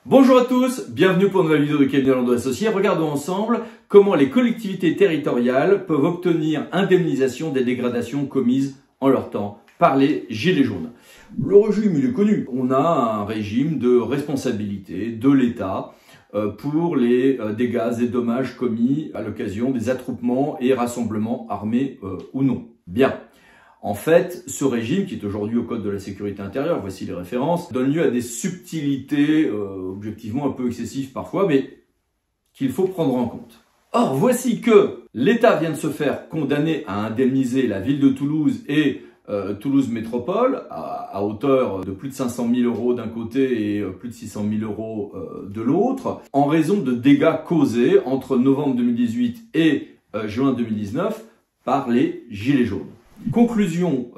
Bonjour à tous, bienvenue pour une nouvelle vidéo de Cabinet Lando Associés. Regardons ensemble comment les collectivités territoriales peuvent obtenir indemnisation des dégradations commises en leur temps par les gilets jaunes. Le régime, il est connu. On a un régime de responsabilité de l'État pour les dégâts et dommages commis à l'occasion des attroupements et rassemblements armés ou non. Bien. En fait, ce régime, qui est aujourd'hui au Code de la sécurité intérieure, voici les références, donne lieu à des subtilités objectivement un peu excessives parfois, mais qu'il faut prendre en compte. Or, voici que l'État vient de se faire condamner à indemniser la ville de Toulouse et Toulouse Métropole à hauteur de plus de 500 000 € d'un côté et plus de 600 000 € de l'autre, en raison de dégâts causés entre novembre 2018 et juin 2019 par les gilets jaunes. Conclusion,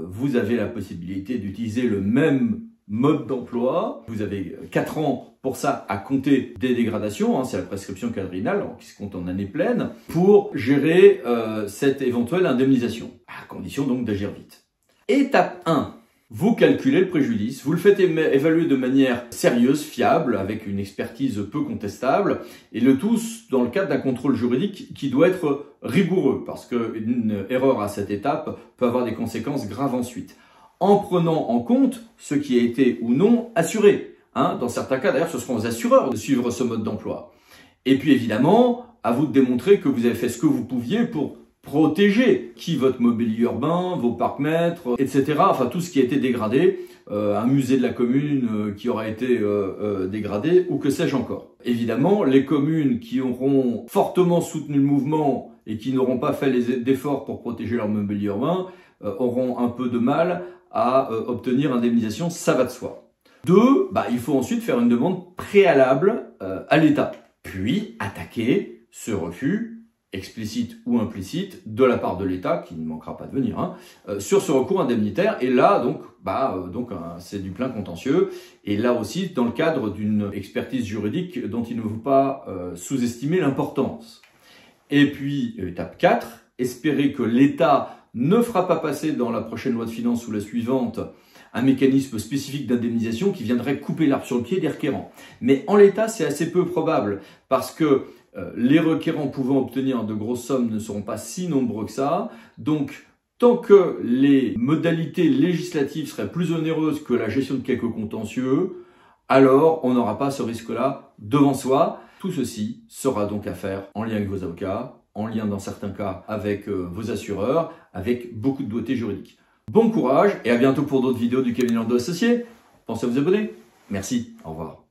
vous avez la possibilité d'utiliser le même mode d'emploi. Vous avez 4 ans pour ça à compter des dégradations, c'est la prescription quadriennale qui se compte en année pleine, pour gérer cette éventuelle indemnisation, à condition donc d'agir vite. Étape 1. Vous calculez le préjudice, vous le faites évaluer de manière sérieuse, fiable, avec une expertise peu contestable, et le tout dans le cadre d'un contrôle juridique qui doit être rigoureux, parce qu'une erreur à cette étape peut avoir des conséquences graves ensuite, en prenant en compte ce qui a été ou non assuré. Dans certains cas, d'ailleurs, ce seront aux assureurs de suivre ce mode d'emploi. Et puis évidemment, à vous de démontrer que vous avez fait ce que vous pouviez pour protéger votre mobilier urbain, vos parcs-mètres, etc. Enfin, tout ce qui a été dégradé, un musée de la commune qui aura été dégradé, ou que sais-je encore. Évidemment, les communes qui auront fortement soutenu le mouvement et qui n'auront pas fait d'efforts pour protéger leur mobilier urbain auront un peu de mal à obtenir indemnisation, ça va de soi. 2, il faut ensuite faire une demande préalable à l'État, puis attaquer ce refus explicite ou implicite de la part de l'État, qui ne manquera pas de venir, sur ce recours indemnitaire. Et là, c'est du plein contentieux. Et là aussi, dans le cadre d'une expertise juridique dont il ne faut pas sous-estimer l'importance. Et puis, étape 4, espérer que l'État ne fera pas passer dans la prochaine loi de finances ou la suivante un mécanisme spécifique d'indemnisation qui viendrait couper l'arbre sur le pied des requérants. Mais en l'état, c'est assez peu probable, parce que les requérants pouvant obtenir de grosses sommes ne seront pas si nombreux que ça. Donc, tant que les modalités législatives seraient plus onéreuses que la gestion de quelques contentieux, alors on n'aura pas ce risque-là devant soi. Tout ceci sera donc à faire en lien avec vos avocats, en lien dans certains cas avec vos assureurs, avec beaucoup de doigté juridique. Bon courage et à bientôt pour d'autres vidéos du Cabinet Lando Associés. Pensez à vous abonner. Merci, au revoir.